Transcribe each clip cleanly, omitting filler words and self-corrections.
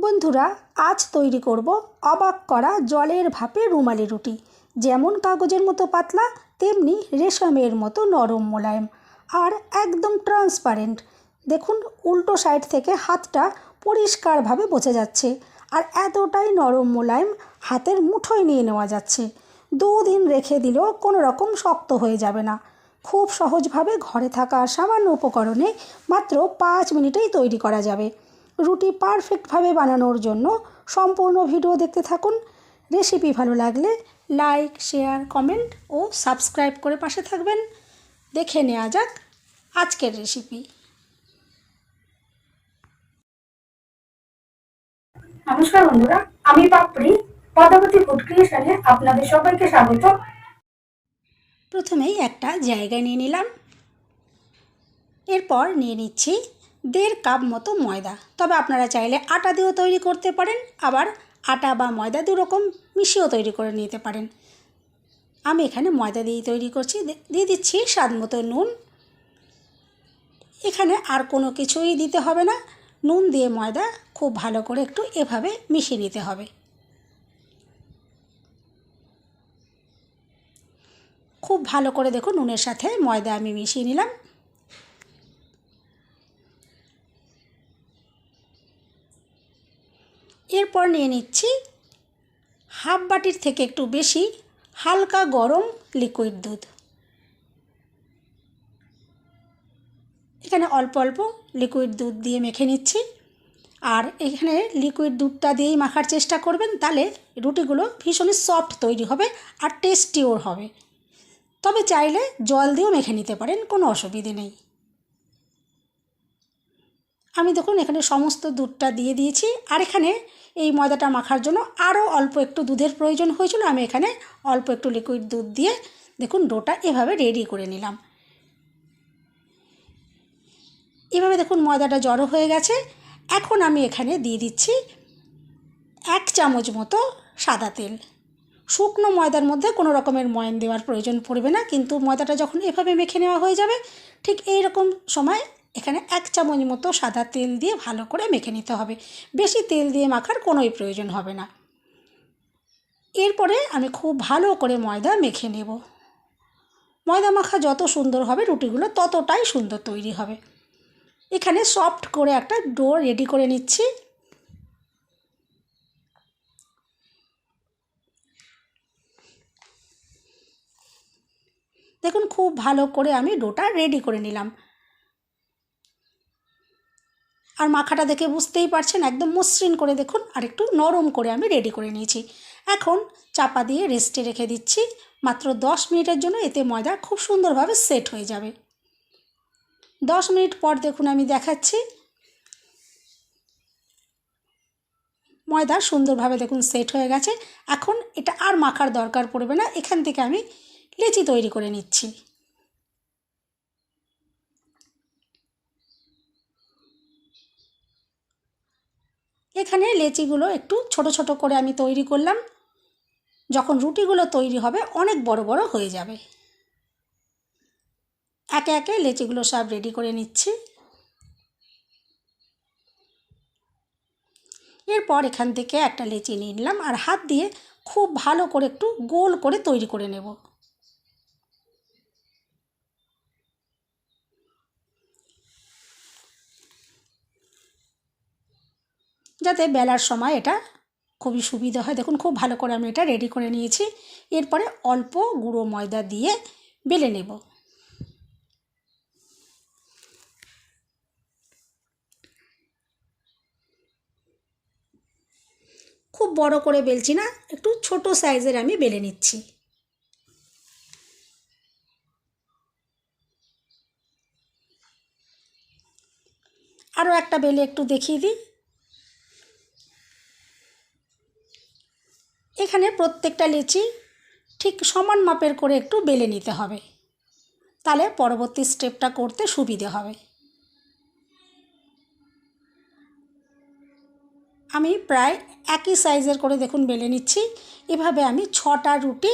বন্ধুরা, আজ তৈরি করব অবাক করা জলের ভাপে রুমালি রুটি। যেমন কাগজের মতো পাতলা, তেমনি রেশমের মতো নরম মোলায়েম আর একদম ট্রান্সপারেন্ট। দেখুন, উল্টো সাইড থেকে হাতটা পরিষ্কারভাবে বোঝা যাচ্ছে আর এতটাই নরম মোলায়েম হাতের মুঠোয় নিয়ে নেওয়া যাচ্ছে। 2 দিন রেখে দিলেও কোনো রকম শক্ত হয়ে যাবে না। খুব সহজভাবে ঘরে থাকা সামান্য উপকরণে মাত্র 5 মিনিটেই তৈরি করা যাবে। রুটি পারফেক্টভাবে বানানোর জন্য সম্পূর্ণ ভিডিও দেখতে থাকুন। রেসিপি ভালো লাগলে লাইক, শেয়ার, কমেন্ট ও সাবস্ক্রাইব করে পাশে থাকবেন। দেখে নেওয়া যাক আজকের রেসিপি। নমস্কার বন্ধুরা, আমি পাপড়ি পদ্মাবতী ফুড ক্রিয়েশনে আপনাদের সবাইকে স্বাগত। প্রথমেই একটা জায়গা নিয়ে নিলাম। এরপর নিয়ে নিচ্ছি 1.5 কাপ মতো ময়দা। তবে আপনারা চাইলে আটা দিয়েও তৈরি করতে পারেন, আবার আটা বা ময়দা দুরকম মিশিয়েও তৈরি করে নিতে পারেন। আমি এখানে ময়দা দিয়েই তৈরি করছি। দিয়ে দিচ্ছি স্বাদ মতো নুন। এখানে আর কোনো কিছুই দিতে হবে না। নুন দিয়ে ময়দা খুব ভালো করে একটু এভাবে মিশিয়ে নিতে হবে। খুব ভালো করে দেখুন, নুনের সাথে ময়দা আমি মিশিয়ে নিলাম। এরপর নিয়ে নিচ্ছি হাফ বাটির থেকে একটু বেশি হালকা গরম লিকুইড দুধ। এখানে অল্প অল্প লিকুইড দুধ দিয়ে মেখে নিচ্ছি। আর এখানে লিকুইড দুধটা দিয়েই মাখার চেষ্টা করবেন, তাহলে রুটিগুলো ভীষণই সফট তৈরি হবে আর টেস্টিও হবে। তবে চাইলে জল দিয়েও মেখে নিতে পারেন, কোনো অসুবিধে নেই। আমি দেখুন এখানে সমস্ত দুধটা দিয়ে দিয়েছি। আর এখানে এই ময়দাটা মাখার জন্য আরও অল্প একটু দুধের প্রয়োজন হয়েছিল। আমি এখানে অল্প একটু লিকুইড দুধ দিয়ে দেখুন ডোটা এভাবে রেডি করে নিলাম। এভাবে দেখুন ময়দাটা জড়ো হয়ে গেছে। এখন আমি এখানে দিয়ে দিচ্ছি 1 চামচ মতো সাদা তেল। শুকনো ময়দার মধ্যে কোনো রকমের ময়ান দেওয়ার প্রয়োজন পড়বে না, কিন্তু ময়দাটা যখন এভাবে মেখে নেওয়া হয়ে যাবে ঠিক এই রকম সময় এখানে 1 চামচ মতো সাদা তেল দিয়ে ভালো করে মেখে নিতে হবে। বেশি তেল দিয়ে মাখার কোনোই প্রয়োজন হবে না। এরপরে আমি খুব ভালো করে ময়দা মেখে নেব। ময়দা মাখা যত সুন্দর হবে রুটিগুলো ততটাই সুন্দর তৈরি হবে। এখানে সফট করে একটা ডো রেডি করে নিচ্ছি। দেখুন খুব ভালো করে আমি ডোটা রেডি করে নিলাম। আর মাখাটা দেখে বুঝতেই পারছেন একদম মসৃণ করে দেখুন, আর একটু নরম করে আমি রেডি করে নিয়েছি। এখন চাপা দিয়ে রেস্টে রেখে দিচ্ছি মাত্র 10 মিনিটের জন্য। এতে ময়দা খুব সুন্দরভাবে সেট হয়ে যাবে। 10 মিনিট পর দেখুন আমি দেখাচ্ছি। ময়দা সুন্দরভাবে দেখুন সেট হয়ে গেছে। এখন এটা আর মাখার দরকার পড়বে না। এখান থেকে আমি লেচি তৈরি করে নিচ্ছি। এখানে লেচিগুলো একটু ছোট ছোট করে আমি তৈরি করলাম। যখন রুটিগুলো তৈরি হবে অনেক বড় বড় হয়ে যাবে। একে একে লেচিগুলো সব রেডি করে নিচ্ছি। এরপর এখান থেকে একটা লেচি নিয়ে নিলাম আর হাত দিয়ে খুব ভালো করে একটু গোল করে তৈরি করে নেব। যাতে বেলার সময় এটা খুবই সুবিধা হয়। দেখুন খুব ভালো করে আমি এটা রেডি করে নিয়েছি। এরপরে অল্প গুঁড়ো ময়দা দিয়ে বেলে নেব। খুব বড় করে বেলছি না, একটু ছোট সাইজের আমি বেলে নিচ্ছি। আরও একটা বেলে একটু দেখিয়ে দিই। এখানে প্রত্যেকটা লেচি ঠিক সমান মাপের করে একটু বেলে নিতে হবে, তাহলে পরবর্তী স্টেপটা করতে সুবিধে হবে। আমি প্রায় একই সাইজের করে দেখুন বেলে নিচ্ছি। এভাবে আমি 6টা রুটি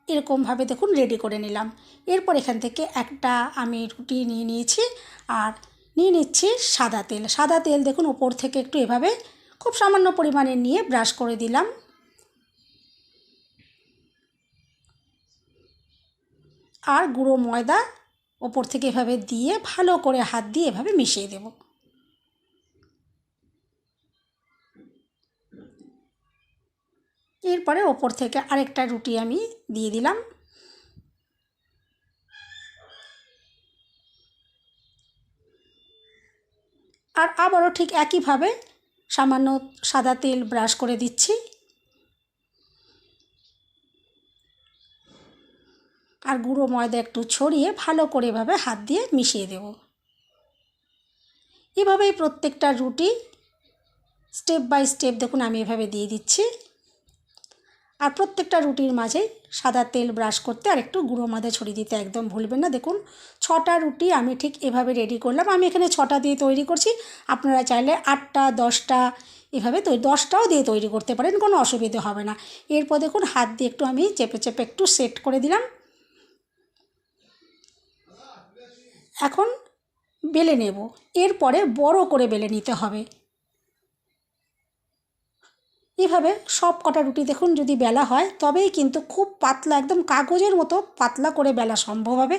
এরকমভাবে দেখুন রেডি করে নিলাম। এরপর এখান থেকে একটা আমি রুটি নিয়ে নিয়েছি আর নিয়ে নিচ্ছি সাদা তেল। সাদা তেল দেখুন ওপর থেকে একটু এভাবে খুব সামান্য পরিমাণে নিয়ে ব্রাশ করে দিলাম। আর গুঁড়ো ময়দা ওপর থেকে এভাবে দিয়ে ভালো করে হাত দিয়ে এভাবে মিশিয়ে দেব। এরপরে ওপর থেকে আরেকটা রুটি আমি দিয়ে দিলাম। আর আবারও ঠিক একইভাবে সামান্য সাদা তেল ব্রাশ করে দিচ্ছি। আর গুঁড়ো ময়দা একটু ছড়িয়ে ভালো করে এভাবে হাত দিয়ে মিশিয়ে দেব। এভাবেই প্রত্যেকটা রুটি স্টেপ বাই স্টেপ দেখুন আমি এভাবে দিয়ে দিচ্ছি। আর প্রত্যেকটা রুটির মাঝে সাদা তেল ব্রাশ করতে আর একটু গুঁড়ো ময়দা ছড়িয়ে দিতে একদম ভুলবেন না। দেখুন 6টা রুটি আমি ঠিক এভাবে রেডি করলাম। আমি এখানে 6টা দিয়ে তৈরি করছি, আপনারা চাইলে 8টা 10টা এভাবে 10টাও দিয়ে তৈরি করতে পারেন, কোনো অসুবিধে হবে না। এরপর দেখুন হাত দিয়ে একটু আমি চেপে চেপে একটু সেট করে দিলাম। এখন বেলে নেব। এরপরে বড় করে বেলে নিতে হবে। এভাবে সব কটা রুটি দেখুন যদি বেলা হয় তবেই কিন্তু খুব পাতলা, একদম কাগজের মতো পাতলা করে বেলা সম্ভব হবে।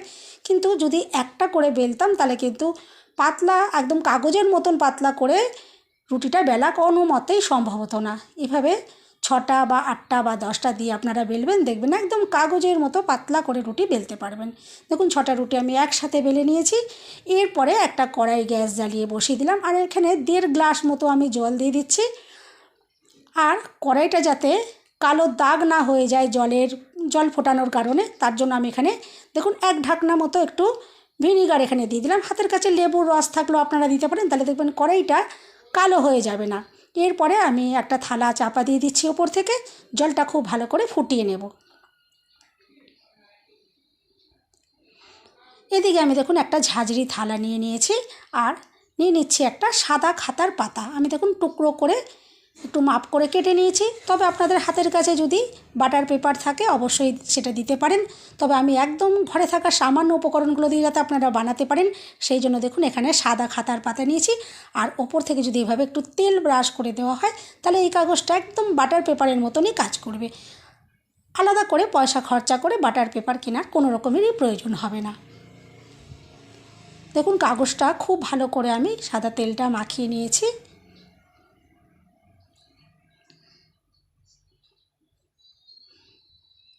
কিন্তু যদি একটা করে বেলতাম তাহলে কিন্তু পাতলা, একদম কাগজের মতন পাতলা করে রুটিটা বেলা কোনো মতেই সম্ভব হতো না। এভাবে 6টা বা 8টা বা 10টা দিয়ে আপনারা বেলবেন, দেখবেন একদম কাগজের মতো পাতলা করে রুটি বেলতে পারবেন। দেখুন 6টা রুটি আমি একসাথে বেলে নিয়েছি। এরপরে একটা কড়াই গ্যাস জ্বালিয়ে বসিয়ে দিলাম। আর এখানে 1.5 গ্লাস মতো আমি জল দিয়ে দিচ্ছি। আর কড়াইটা যাতে কালো দাগ না হয়ে যায় জল ফোটানোর কারণে, তার জন্য আমি এখানে দেখুন 1 ঢাকনা মতো একটু ভিনিগার এখানে দিয়ে দিলাম। হাতের কাছে লেবুর রস থাকলেও আপনারা দিতে পারেন, তাহলে দেখবেন কড়াইটা কালো হয়ে যাবে না। এরপরে আমি একটা থালা চাপা দিয়ে দিচ্ছি ওপর থেকে, জলটা খুব ভালো করে ফুটিয়ে নেব। এদিকে আমি দেখুন একটা ঝাঁঝরি থালা নিয়ে নিয়েছি আর নিয়ে নিচ্ছি একটা সাদা খাতার পাতা। আমি দেখুন টুকরো করে একটু মাপ করে কেটে নিয়েছি। তবে আপনাদের হাতের কাছে যদি বাটার পেপার থাকে অবশ্যই সেটা দিতে পারেন। তবে আমি একদম ঘরে থাকা সামান্য উপকরণগুলো দিয়ে যাতে আপনারা বানাতে পারেন সেই জন্য দেখুন এখানে সাদা খাতার পাতা নিয়েছি। আর ওপর থেকে যদি এভাবে একটু তেল ব্রাশ করে দেওয়া হয় তাহলে এই কাগজটা একদম বাটার পেপারের মতনই কাজ করবে। আলাদা করে পয়সা খরচা করে বাটার পেপার কেনার কোনো রকমেরই প্রয়োজন হবে না। দেখুন কাগজটা খুব ভালো করে আমি সাদা তেলটা মাখিয়ে নিয়েছি।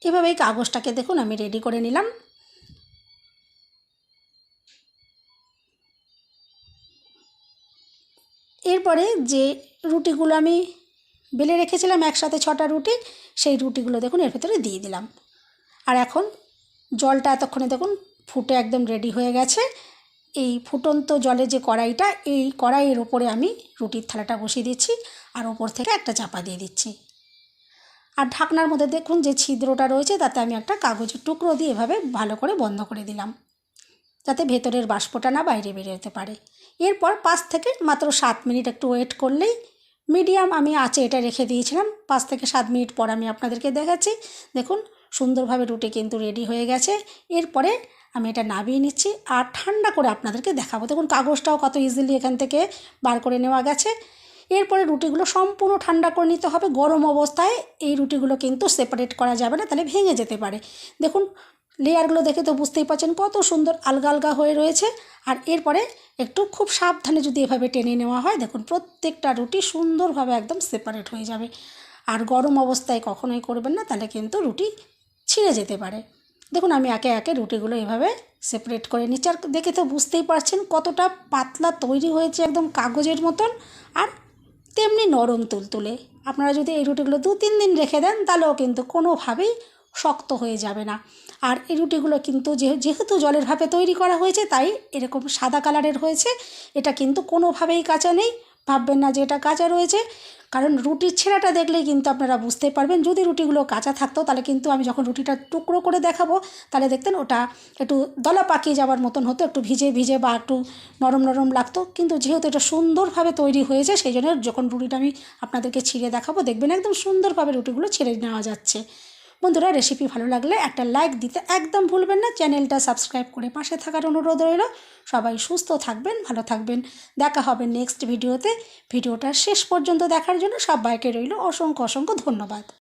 এভাবেই কাগজটাকে দেখুন আমি রেডি করে নিলাম। এরপরে যে রুটিগুলো আমি বেলে রেখেছিলাম একসাথে 6টা রুটি, সেই রুটিগুলো দেখুন এর ভেতরে দিয়ে দিলাম। আর এখন জলটা এতক্ষণে দেখুন ফুটে একদম রেডি হয়ে গেছে। এই ফুটন্ত জলে যে কড়াইটা, এই কড়াইয়ের ওপরে আমি রুটির থালাটা বসিয়ে দিচ্ছি আর ওপর থেকে একটা চাপা দিয়ে দিচ্ছি। আর ঢাকনার মধ্যে দেখুন যে ছিদ্রটা রয়েছে তাতে আমি একটা কাগজের টুকরো দিয়ে এভাবে ভালো করে বন্ধ করে দিলাম, যাতে ভেতরের বাষ্পটা না বাইরে বেরোতে পারে। এরপর 5 থেকে মাত্র 7 মিনিট একটু ওয়েট করলেই, মিডিয়াম আমি আঁচে এটা রেখে দিয়েছিলাম, 5 থেকে 7 মিনিট পর আমি আপনাদেরকে দেখাচ্ছি। দেখুন সুন্দরভাবে রুটি কিন্তু রেডি হয়ে গেছে। এরপরে আমি এটা নামিয়ে নিচ্ছি আর ঠান্ডা করে আপনাদেরকে দেখাবো। দেখুন কাগজটাও কত ইজিলি এখান থেকে বার করে নেওয়া গেছে। এরপরে রুটিগুলো সম্পূর্ণ ঠান্ডা করে নিতে হবে। গরম অবস্থায় এই রুটিগুলো কিন্তু সেপারেট করা যাবে না, তাহলে ভেঙে যেতে পারে। দেখুন লেয়ারগুলো দেখে তো বুঝতেই পারছেন কত সুন্দর আলগা আলগা হয়ে রয়েছে। আর এরপরে একটু খুব সাবধানে যদি এভাবে টেনে নেওয়া হয় দেখুন প্রত্যেকটা রুটি সুন্দরভাবে একদম সেপারেট হয়ে যাবে। আর গরম অবস্থায় কখনোই করবেন না, তাহলে কিন্তু রুটি ছিঁড়ে যেতে পারে। দেখুন আমি একে একে রুটিগুলো এভাবে সেপারেট করে নিচ্ছি। আর দেখে তো বুঝতেই পারছেন কতটা পাতলা তৈরি হয়েছে, একদম কাগজের মতন আর তেমনি নরম তুলতুলে। আপনারা যদি এই রুটিগুলো 2-3 দিন রেখে দেন তাহলেও কিন্তু কোনোভাবেই শক্ত হয়ে যাবে না। আর এই রুটিগুলো কিন্তু যেহেতু জলের ভাপে তৈরি করা হয়েছে তাই এরকম সাদা কালারের হয়েছে। এটা কিন্তু কোনোভাবেই কাঁচা নেই, ভাববেন না যে এটা কাঁচা রয়েছে, কারণ রুটির ছেঁড়াটা দেখলেই কিন্তু আপনারা বুঝতে পারবেন। যদি রুটিগুলো কাঁচা থাকতো তাহলে কিন্তু আমি যখন রুটিটা টুকরো করে দেখাবো তাহলে দেখতেন ওটা একটু দলা পাকিয়ে যাওয়ার মতন হতো, একটু ভিজে ভিজে বা একটু নরম নরম লাগতো। কিন্তু যেহেতু এটা সুন্দরভাবে তৈরি হয়েছে সেই জন্য যখন রুটিটা আমি আপনাদেরকে ছিঁড়ে দেখাবো দেখবেন একদম সুন্দরভাবে রুটিগুলো ছেড়ে নেওয়া যাচ্ছে। বন্ধুরা, রেসিপি ভালো লাগলে একটা লাইক দিতে একদম ভুলবেন না। চ্যানেলটা সাবস্ক্রাইব করে পাশে থাকার অনুরোধ রইল। সবাই সুস্থ থাকবেন, ভালো থাকবেন। দেখা হবে নেক্সট ভিডিওতে। ভিডিওটা শেষ পর্যন্ত দেখার জন্য সবাইকে রইল অসংখ্য অসংখ্য ধন্যবাদ।